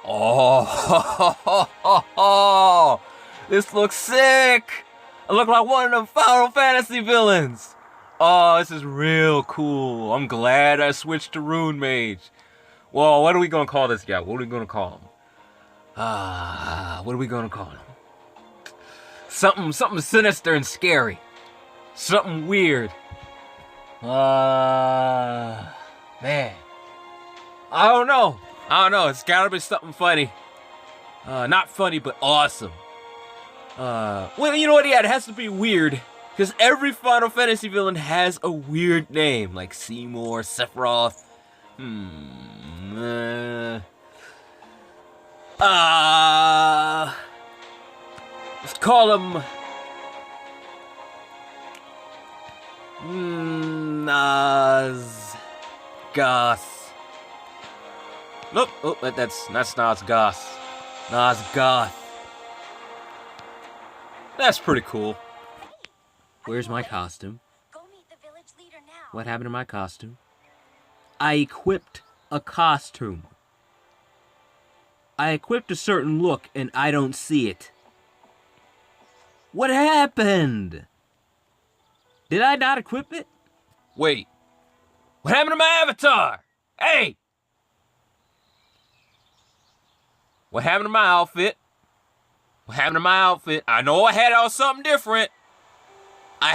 Oh, this looks sick. I look like one of them Final Fantasy villains. Oh, this is real cool. I'm glad I switched to Rune Mage. Well, what are we gonna call this guy? What are we gonna call him? What are we gonna call him? Something sinister and scary. Something weird. Man. I don't know. It's gotta be something funny. Not funny, but awesome. Well, you know what? Yeah, it has to be weird. Because every Final Fantasy villain has a weird name. Like Seymour, Sephiroth. Let's call him... Goth. Nope. Oh, that's Goth. Goth. That's pretty cool. Where's my costume? Go meet the village leader now. What happened to my costume? I equipped a costume. I equipped a certain look and I don't see it. What happened? Did I not equip it? Wait. What happened to my avatar? Hey! What happened to my outfit? What happened to my outfit? I know I had on something different. I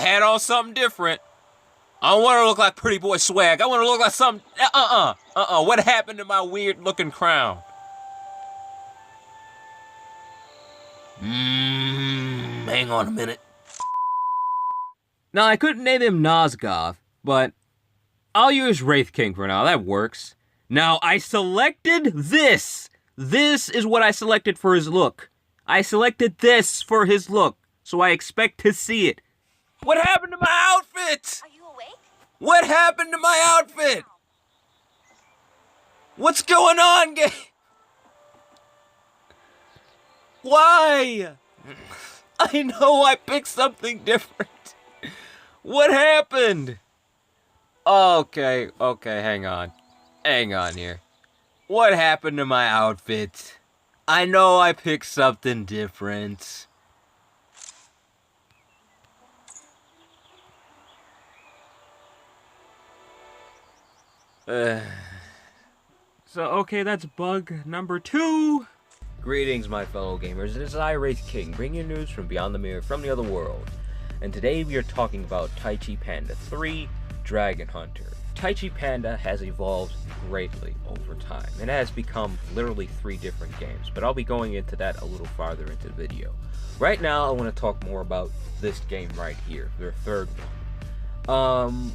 don't want to look like Pretty Boy Swag. I want to look like something... What happened to my weird-looking crown? Hang on a minute. Now, I couldn't name him Nosgoth, but I'll use Wraith King for now. That works. Now, I selected this. This is what I selected for his look. I selected this for his look, so I expect to see it. What happened to my outfit? Are you awake? What happened to my outfit? What's going on, game? Why? I know I picked something different. What happened? Okay, hang on here. What happened to my outfit? I know I picked something different. So, okay, that's bug number 2. Greetings, my fellow gamers. It is I, Wraith King, bringing you news from beyond the mirror, from the other world. And today we are talking about Taichi Panda 3, Dragon Hunter. Taichi Panda has evolved greatly over time, and has become literally 3 different games, but I'll be going into that a little farther into the video. Right now, I want to talk more about this game right here, their third one.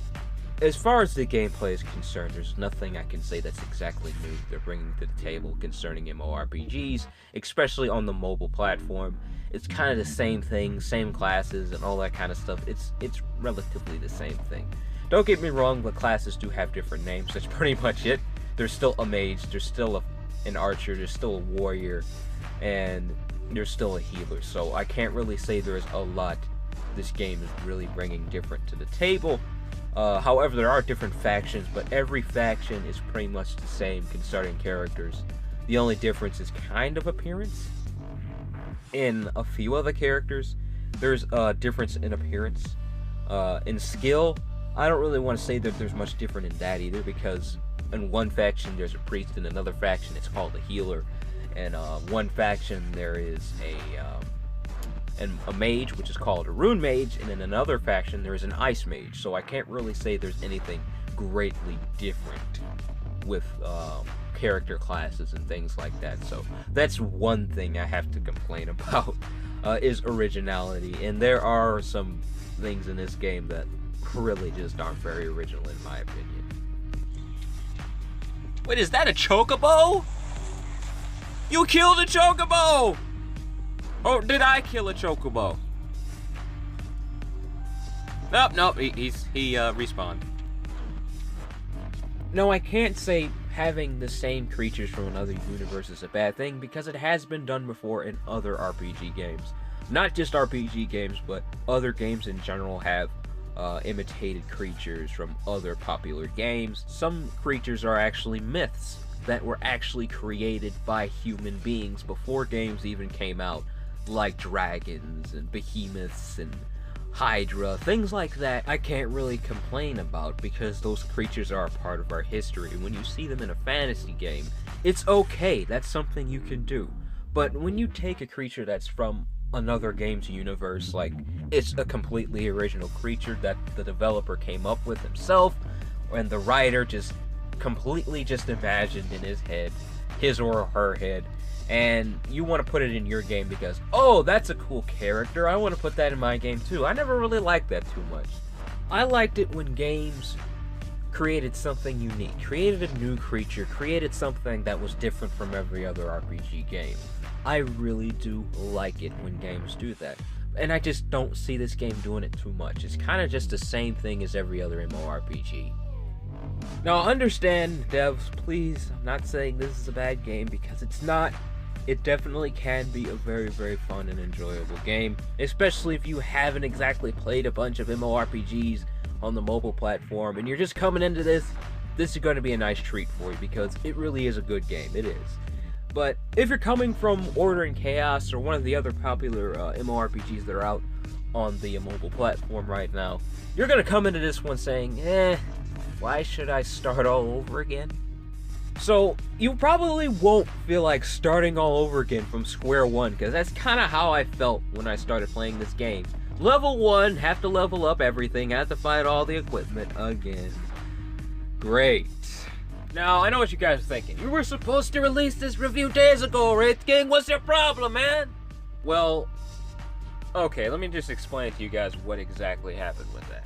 As far as the gameplay is concerned, there's nothing I can say that's exactly new they're bringing to the table concerning MMORPGs, especially on the mobile platform. It's kind of the same thing, same classes and all that kind of stuff. It's relatively the same thing. Don't get me wrong, the classes do have different names. That's pretty much it. There's still a mage, there's still an archer, there's still a warrior, and there's still a healer. So I can't really say there's a lot this game is really bringing different to the table. However, there are different factions, but every faction is pretty much the same concerning characters. The only difference is kind of appearance. In a few other characters, there's a difference in appearance. In skill, I don't really want to say that there's much different in that either, because in one faction there's a priest, in another faction it's called a healer, and one faction there is a mage, which is called a rune mage, and in another faction there is an ice mage. So I can't really say there's anything greatly different with character classes and things like that. So that's one thing I have to complain about, is originality, and there are some things in this game that really just aren't very original in my opinion. Wait, is that a chocobo? You killed a chocobo! Or did I kill a chocobo? Nope, he respawned. No, I can't say having the same creatures from another universe is a bad thing, because it has been done before in other RPG games. Not just RPG games, but other games in general have imitated creatures from other popular games. Some creatures are actually myths that were actually created by human beings before games even came out, like dragons and behemoths and Hydra, things like that. I can't really complain about because those creatures are a part of our history. When you see them in a fantasy game, it's okay, that's something you can do. But when you take a creature that's from another game's universe, like it's a completely original creature that the developer came up with himself, and the writer just completely just imagined in his head, his or her head, and you want to put it in your game because, oh, that's a cool character, I want to put that in my game too. I never really liked that too much. I liked it when games created something unique, created a new creature, created something that was different from every other RPG game. I really do like it when games do that. And I just don't see this game doing it too much. It's kind of just the same thing as every other MMORPG. Now understand, devs, please, I'm not saying this is a bad game because it's not. It definitely can be a very, very fun and enjoyable game, especially if you haven't exactly played a bunch of MMORPGs on the mobile platform and you're just coming into this. This is going to be a nice treat for you because it really is a good game. It is. But if you're coming from Order and Chaos or one of the other popular MMORPGs that are out on the mobile platform right now, you're going to come into this one saying, why should I start all over again? So you probably won't feel like starting all over again from square one, because that's kind of how I felt when I started playing this game. Level 1, have to level up everything, have to find all the equipment again. Great. Now, I know what you guys are thinking. You were supposed to release this review days ago, Wraith King. What's your problem, man? Well, okay, let me just explain to you guys what exactly happened with that.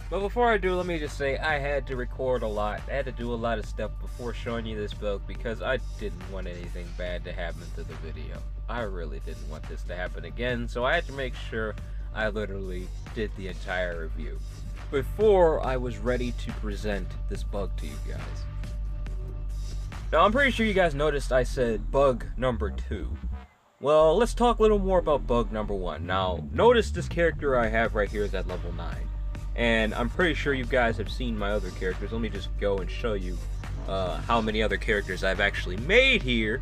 But before I do, let me just say I had to record a lot. I had to do a lot of stuff before showing you this build because I didn't want anything bad to happen to the video. I really didn't want this to happen again, so I had to make sure I literally did the entire review before I was ready to present this bug to you guys. Now, I'm pretty sure you guys noticed I said bug number 2. Well, let's talk a little more about bug number 1. Now, notice this character I have right here is at level 9. And I'm pretty sure you guys have seen my other characters. Let me just go and show you how many other characters I've actually made here.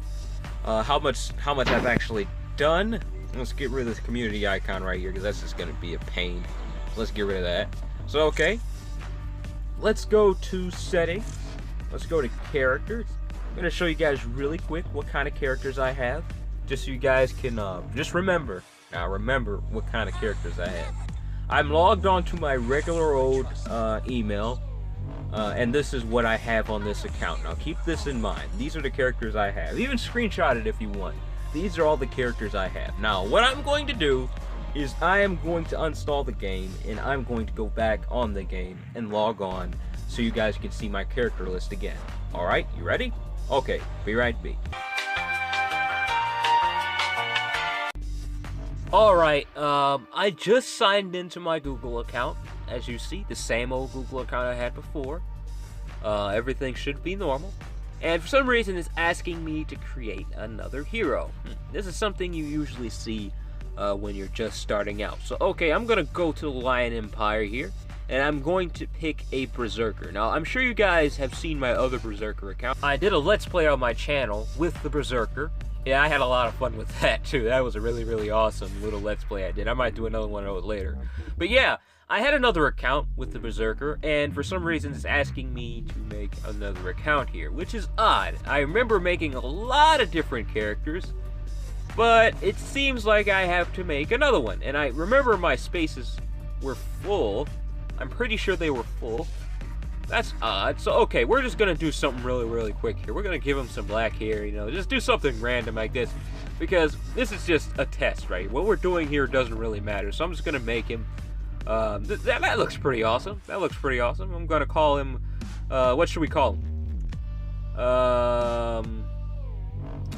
How much I've actually done. Let's get rid of this community icon right here because that's just going to be a pain. Let's get rid of that. So, okay. Let's go to settings. Let's go to characters. I'm going to show you guys really quick what kind of characters I have, just so you guys can just remember what kind of characters I have. I'm logged on to my regular old email, and this is what I have on this account. Now keep this in mind. These are the characters I have. Even screenshot it if you want. These are all the characters I have. Now what I'm going to do is I am going to uninstall the game, and I'm going to go back on the game and log on so you guys can see my character list again. Alright, you ready? Okay, be right back. Alright, I just signed into my Google account. As you see, the same old Google account I had before. Everything should be normal. And for some reason, it's asking me to create another hero. This is something you usually see when you're just starting out. So, okay, I'm going to go to the Lion Empire here. And I'm going to pick a Berserker. Now, I'm sure you guys have seen my other Berserker account. I did a Let's Play on my channel with the Berserker. Yeah, I had a lot of fun with that, too. That was a really, really awesome little Let's Play I did. I might do another one of it later. But yeah, I had another account with the Berserker, and for some reason it's asking me to make another account here, which is odd. I remember making a lot of different characters, but it seems like I have to make another one. And I remember my spaces were full. I'm pretty sure they were full. That's odd. So, okay, we're just going to do something really, really quick here. We're going to give him some black hair, you know, just do something random like this. Because this is just a test, right? What we're doing here doesn't really matter. So I'm just going to make him. That looks pretty awesome. That looks pretty awesome. I'm going to call him, what should we call him?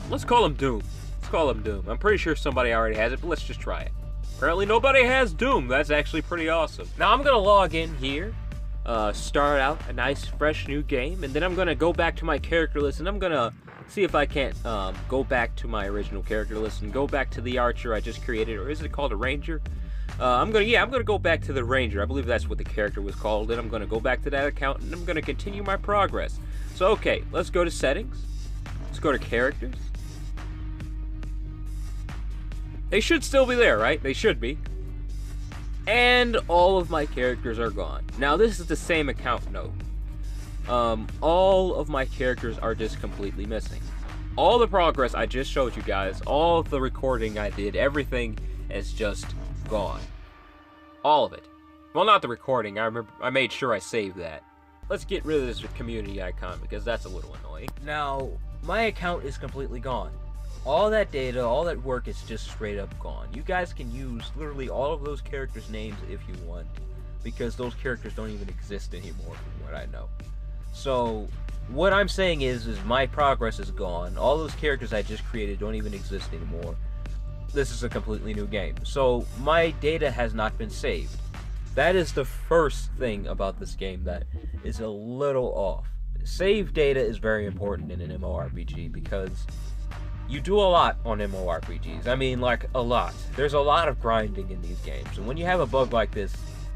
Let's call him Doom. Let's call him Doom. I'm pretty sure somebody already has it, but let's just try it. Apparently nobody has Doom. That's actually pretty awesome. Now I'm going to log in here, start out a nice fresh new game, and then I'm going to go back to my character list, and I'm going to see if I can't go back to my original character list and go back to the archer I just created, or is it called a ranger? I'm going to go back to the ranger. I believe that's what the character was called, and I'm going to go back to that account, and I'm going to continue my progress. So okay, let's go to settings. Let's go to characters. They should still be there, right? They should be. And all of my characters are gone. Now, this is the same account note. All of my characters are just completely missing. All the progress I just showed you guys, all of the recording I did, everything is just gone. All of it. Well, not the recording. I made sure I saved that. Let's get rid of this community icon because that's a little annoying. Now, my account is completely gone. All that data, all that work is just straight up gone. You guys can use literally all of those characters' names if you want, because those characters don't even exist anymore from what I know. So, what I'm saying is my progress is gone. All those characters I just created don't even exist anymore. This is a completely new game. So, my data has not been saved. That is the first thing about this game that is a little off. Save data is very important in an MMORPG because you do a lot on MMORPGs. I mean, like, a lot. There's a lot of grinding in these games, and when you have a bug like this,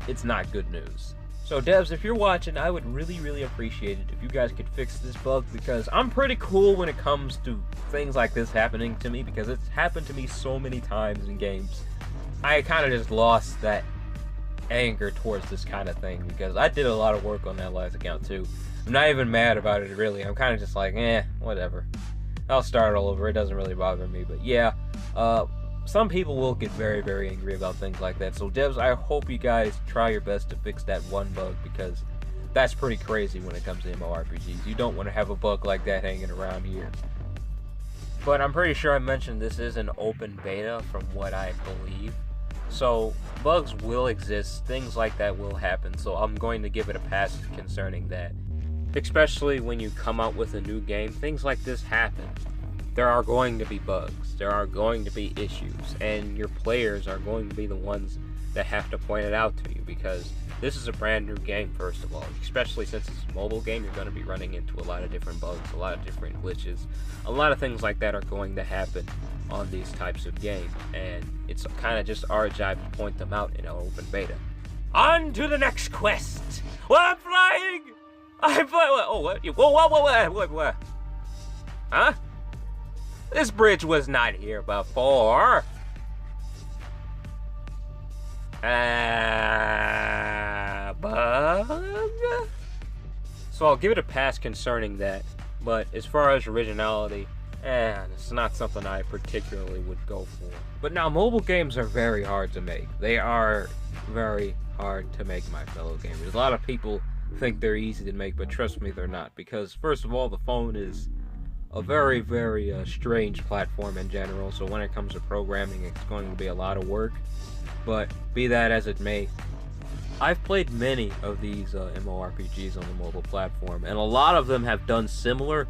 it's not good news. So, devs, if you're watching, I would really, really appreciate it if you guys could fix this bug, because I'm pretty cool when it comes to things like this happening to me, because it's happened to me so many times in games. I kind of just lost that anger towards this kind of thing, because I did a lot of work on that last account, too. I'm not even mad about it, really. I'm kind of just like, whatever. I'll start all over. It doesn't really bother me, but yeah. Some people will get very, very angry about things like that. So, devs, I hope you guys try your best to fix that one bug, because that's pretty crazy when it comes to MMORPGs. You don't want to have a bug like that hanging around here. But I'm pretty sure I mentioned this is an open beta from what I believe. So, bugs will exist. Things like that will happen. So, I'm going to give it a pass concerning that. Especially when you come out with a new game, things like this happen. There are going to be bugs, there are going to be issues, and your players are going to be the ones that have to point it out to you, because this is a brand new game, first of all. Especially since it's a mobile game, you're going to be running into a lot of different bugs, a lot of different glitches. A lot of things like that are going to happen on these types of games, and it's kind of just our job to point them out in an open beta. On to the next quest! Well, I'm flying! I'm flying! Oh, what? Whoa. Huh? This bridge was not here before. Bug? So I'll give it a pass concerning that, but as far as originality, it's not something I particularly would go for. But now, mobile games are very hard to make. They are very hard to make, my fellow gamers. A lot of people think they're easy to make, but trust me, they're not. Because, first of all, the phone is a very, very strange platform in general, so when it comes to programming, it's going to be a lot of work. But be that as it may, I've played many of these MMORPGs on the mobile platform, and a lot of them have done similar,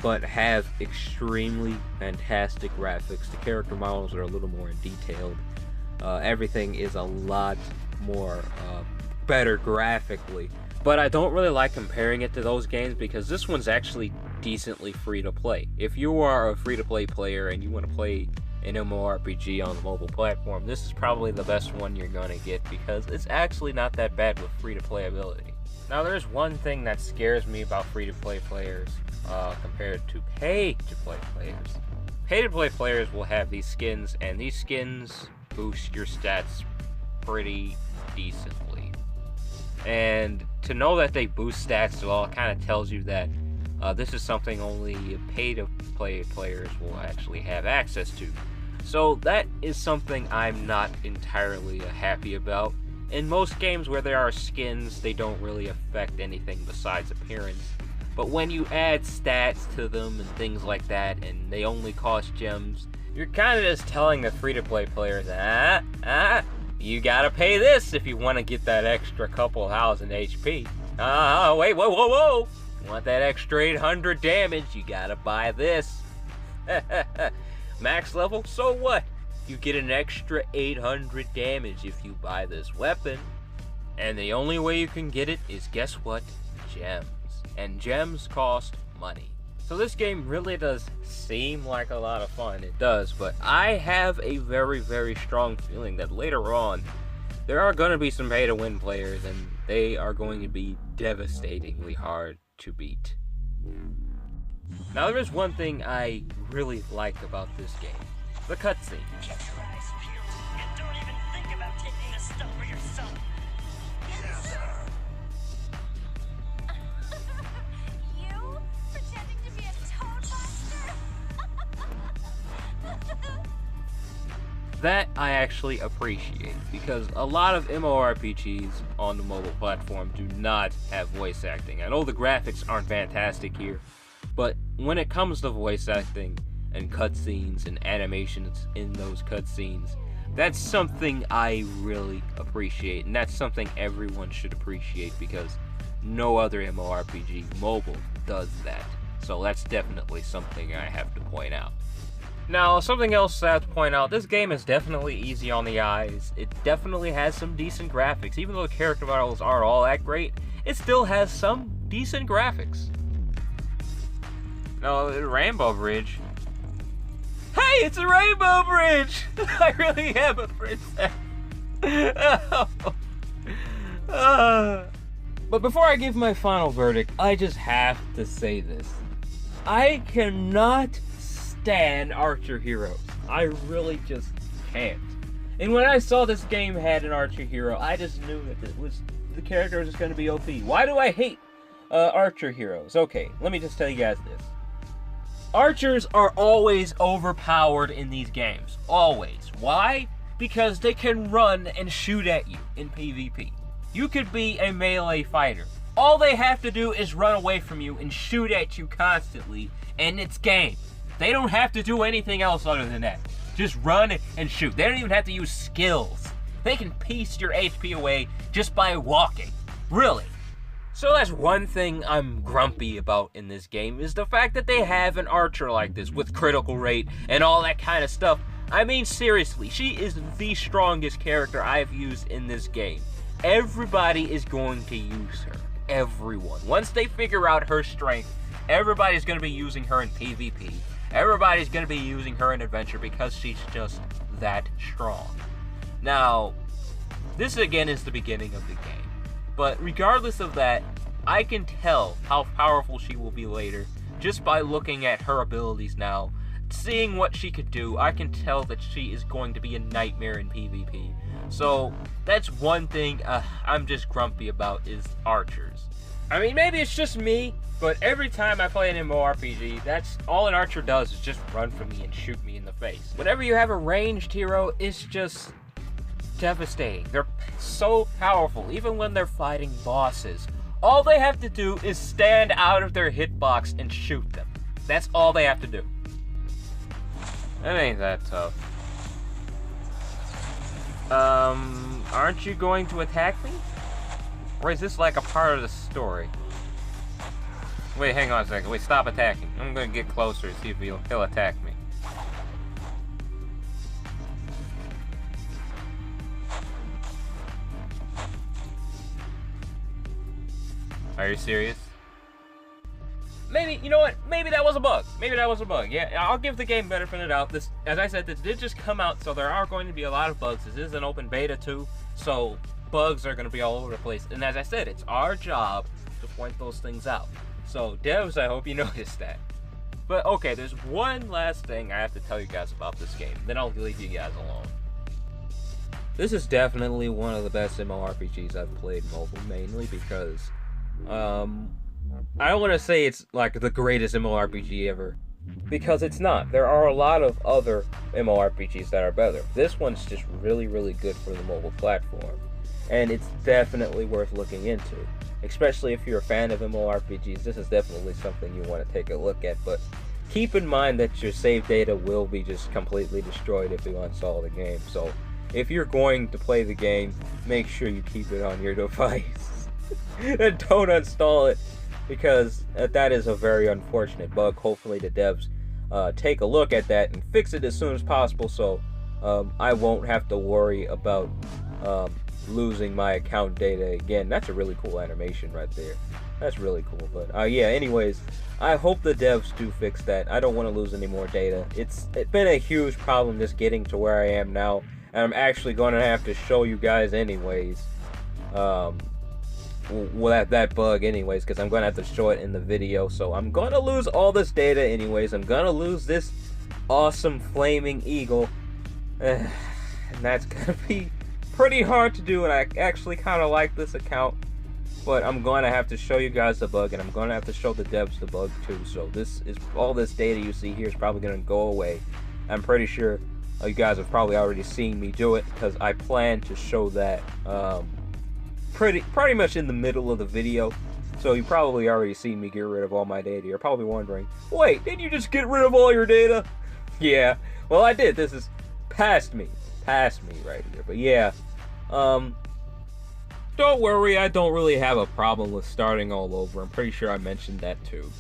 but have extremely fantastic graphics. The character models are a little more detailed. Everything is a lot more better graphically. But I don't really like comparing it to those games, because this one's actually decently free to play. If you are a free to play player and you want to play an MMORPG on the mobile platform, this is probably the best one you're gonna get, because it's actually not that bad with free to play ability. Now, there's one thing that scares me about free to play players compared to pay to play players. Pay to play players will have these skins, and these skins boost your stats pretty decently. And to know that they boost stats, well, it kind of tells you that this is something only pay-to-play players will actually have access to. So that is something I'm not entirely happy about. In most games where there are skins, they don't really affect anything besides appearance. But when you add stats to them and things like that, and they only cost gems, you're kind of just telling the free-to-play players, you gotta pay this if you want to get that extra couple thousand HP. Wait, whoa. You want that extra 800 damage, you gotta buy this. Max level, so what? You get an extra 800 damage if you buy this weapon. And the only way you can get it is, guess what? Gems. And gems cost money. So this game really does seem like a lot of fun. It does, but I have a very, very strong feeling that later on, there are going to be some pay-to-win players, and they are going to be devastatingly hard to beat. Now there is one thing I really like about this game. The cutscene. Get your eyes peeled and don't even think about taking this stuff for yourself. Yes, sir. You pretending to be a toad monster? That I actually appreciate, because a lot of MMORPGs on the mobile platform do not have voice acting. I know the graphics aren't fantastic here, but when it comes to voice acting and cutscenes and animations in those cutscenes, that's something I really appreciate, and that's something everyone should appreciate, because no other MMORPG mobile does that. So that's definitely something I have to point out. Now, something else I have to point out, this game is definitely easy on the eyes. It definitely has some decent graphics. Even though the character models aren't all that great, it still has some decent graphics. No, the Rainbow Bridge. Hey, it's a Rainbow Bridge! I really am a princess. But before I give my final verdict, I just have to say this. I cannot stand Archer heroes. I really just can't. And when I saw this game had an Archer hero, I just knew that the character was just going to be OP. Why do I hate Archer heroes? Okay, let me just tell you guys this. Archers are always overpowered in these games. Always. Why? Because they can run and shoot at you in PvP. You could be a melee fighter. All they have to do is run away from you and shoot at you constantly, and it's game. They don't have to do anything else other than that. Just run and shoot. They don't even have to use skills. They can piece your HP away just by walking. Really. So that's one thing I'm grumpy about in this game, is the fact that they have an archer like this with critical rate and all that kind of stuff. I mean, seriously, she is the strongest character I've used in this game. Everybody is going to use her. Everyone. Once they figure out her strength, everybody's going to be using her in PvP. Everybody's going to be using her in Adventure because she's just that strong. Now, this again is the beginning of the game. But regardless of that, I can tell how powerful she will be later just by looking at her abilities now. Seeing what she could do, I can tell that she is going to be a nightmare in PvP. So, that's one thing I'm just grumpy about, is archers. I mean, maybe it's just me, but every time I play an MMORPG, that's all an archer does, is just run from me and shoot me in the face. Whenever you have a ranged hero, it's just devastating. They're so powerful, even when they're fighting bosses. All they have to do is stand out of their hitbox and shoot them. That's all they have to do. That ain't that tough. Aren't you going to attack me? Or is this like a part of the story? Wait, hang on a second. Wait, stop attacking. I'm gonna get closer and see if he'll attack me. Are you serious? Maybe, you know what? Maybe that was a bug. Maybe that was a bug. Yeah, I'll give the game benefit of the doubt. This, as I said, this did just come out, so there are going to be a lot of bugs. This is an open beta too, so bugs are going to be all over the place. And as I said, it's our job to point those things out. So devs, I hope you noticed that. But okay, there's one last thing I have to tell you guys about this game. Then I'll leave you guys alone. This is definitely one of the best MMORPGs I've played mobile, mainly because I don't want to say it's like the greatest MMORPG ever, because it's not. There are a lot of other MMORPGs that are better. This one's just really, really good for the mobile platform, and it's definitely worth looking into. Especially if you're a fan of MMORPGs, this is definitely something you want to take a look at, but keep in mind that your save data will be just completely destroyed if you uninstall the game. So if you're going to play the game, make sure you keep it on your device. And don't uninstall it, because that is a very unfortunate bug. Hopefully the devs take a look at that and fix it as soon as possible, so I won't have to worry about losing my account data again. That's a really cool animation right there. That's really cool. But yeah, anyways, I hope the devs do fix that. I don't want to lose any more data. It's been a huge problem just getting to where I am now, and I'm actually going to have to show you guys anyways. that bug anyways, because I'm going to have to show it in the video. So I'm going to lose all this data anyways. I'm going to lose this awesome flaming eagle. And that's going to be pretty hard to do, and I actually kind of like this account. But I'm going to have to show you guys the bug, and I'm going to have to show the devs the bug too. So all this data you see here is probably going to go away. I'm pretty sure you guys have probably already seen me do it, because I plan to show that pretty much in the middle of the video. So you probably already seen me get rid of all my data. You're probably wondering, wait, didn't you just get rid of all your data? Yeah, well, I did. This is past me right here. But yeah, don't worry, I don't really have a problem with starting all over. I'm pretty sure I mentioned that too.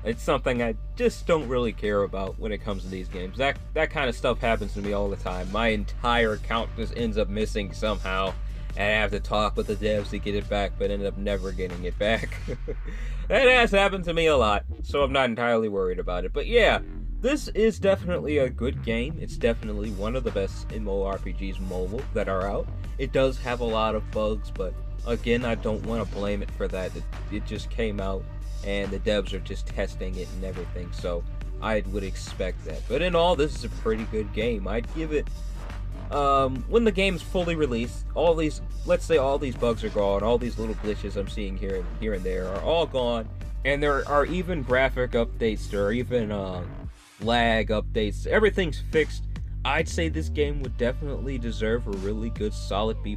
It's something I just don't really care about when it comes to these games. That kind of stuff happens to me all the time. My entire account just ends up missing somehow, and I have to talk with the devs to get it back, but end up never getting it back. That has happened to me a lot, so I'm not entirely worried about it. But yeah, this is definitely a good game. It's definitely one of the best MMORPGs mobile that are out. It does have a lot of bugs, but again, I don't want to blame it for that. It just came out, and the devs are just testing it and everything, so I would expect that. But in all, this is a pretty good game. I'd give it, when the game's fully released, let's say all these bugs are gone, all these little glitches I'm seeing here and there are all gone, and there are even graphic updates, there are even lag updates, everything's fixed. I'd say this game would definitely deserve a really good solid B+.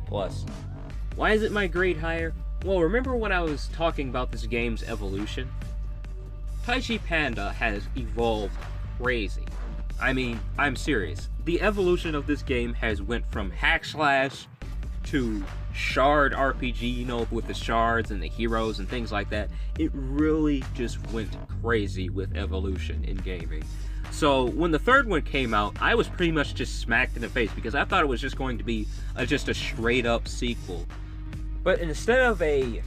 Why is it my grade higher? Well, remember when I was talking about this game's evolution? Taichi Panda has evolved crazy. I mean, I'm serious. The evolution of this game has went from hack slash to shard RPG, you know, with the shards and the heroes and things like that. It really just went crazy with evolution in gaming. So when the third one came out, I was pretty much just smacked in the face because I thought it was just going to be just a straight up sequel. But instead of a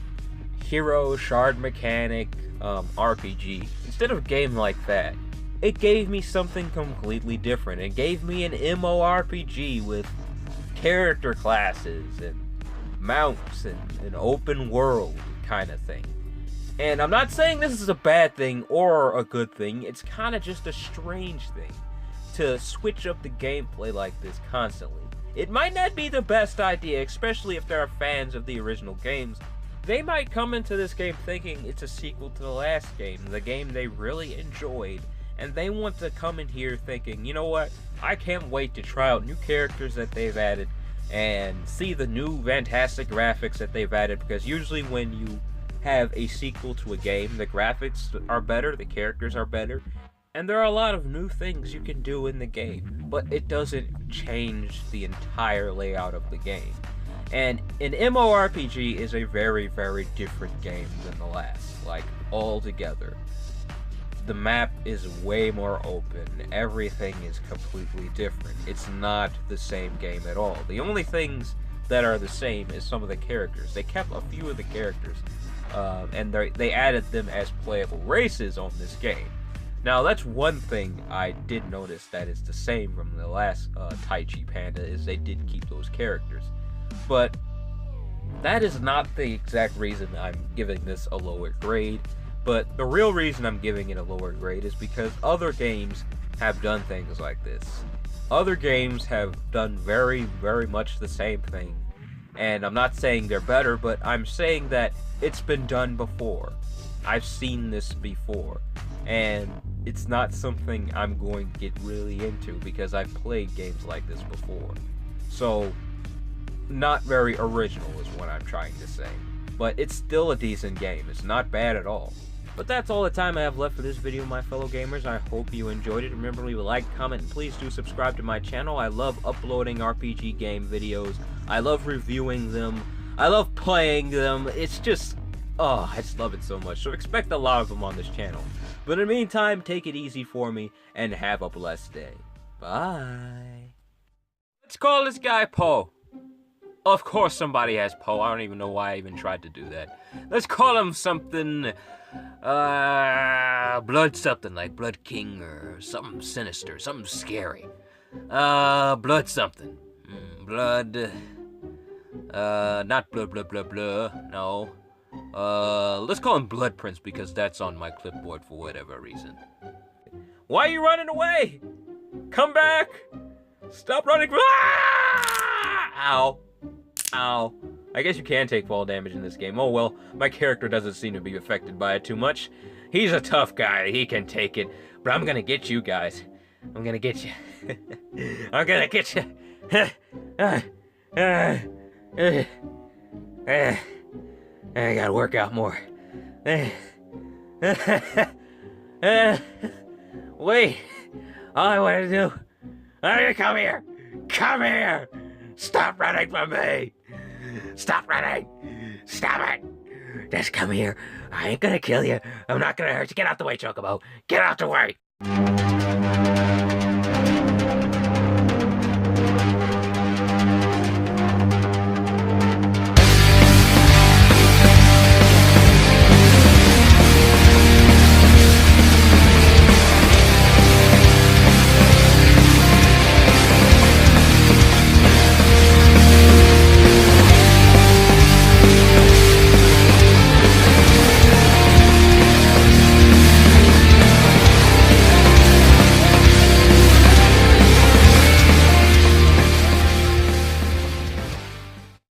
hero shard mechanic RPG, instead of a game like that, it gave me something completely different. It gave me an MMORPG with character classes and mounts and an open world kind of thing. And I'm not saying this is a bad thing or a good thing, it's kind of just a strange thing to switch up the gameplay like this constantly. It might not be the best idea, especially if there are fans of the original games. They might come into this game thinking it's a sequel to the last game, the game they really enjoyed, and they want to come in here thinking, you know what, I can't wait to try out new characters that they've added and see the new fantastic graphics that they've added, because usually when you have a sequel to a game, the graphics are better, the characters are better, and there are a lot of new things you can do in the game, but it doesn't change the entire layout of the game. And an MMORPG is a very, very different game than the last, like, altogether. The map is way more open, everything is completely different. It's not the same game at all. The only things that are the same is some of the characters. They kept a few of the characters, and they added them as playable races on this game. Now, that's one thing I did notice that is the same from the last Taichi Panda, is they did keep those characters. But that is not the exact reason I'm giving this a lower grade. But the real reason I'm giving it a lower grade is because other games have done things like this. Other games have done very, very much the same thing. And I'm not saying they're better, but I'm saying that it's been done before. I've seen this before. And it's not something I'm going to get really into because I've played games like this before. So, not very original is what I'm trying to say. But it's still a decent game. It's not bad at all. But that's all the time I have left for this video, my fellow gamers. I hope you enjoyed it. Remember to leave a like, comment, and please do subscribe to my channel. I love uploading RPG game videos. I love reviewing them. I love playing them. It's just, oh, I just love it so much. So expect a lot of them on this channel. But in the meantime, take it easy for me and have a blessed day. Bye. Let's call this guy Poe. Of course somebody has Poe. I don't even know why I even tried to do that. Let's call him something, Blood something, like Blood King or something sinister, something scary. Blood something. Blood, not blah blah blah blah, no. Let's call him Blood Prince because that's on my clipboard for whatever reason. Why are you running away? Come back! Stop running! Ah! Ow. Ow. I guess you can take fall damage in this game. Oh well, my character doesn't seem to be affected by it too much. He's a tough guy, he can take it. But I'm gonna get you guys. I'm gonna get you. I'm gonna get you. I gotta work out more. Wait. All I want to do. Come here. Come here. Stop running from me. Stop running. Stop it. Just come here. I ain't gonna kill you. I'm not gonna hurt you. Get out the way, Chocobo. Get out the way.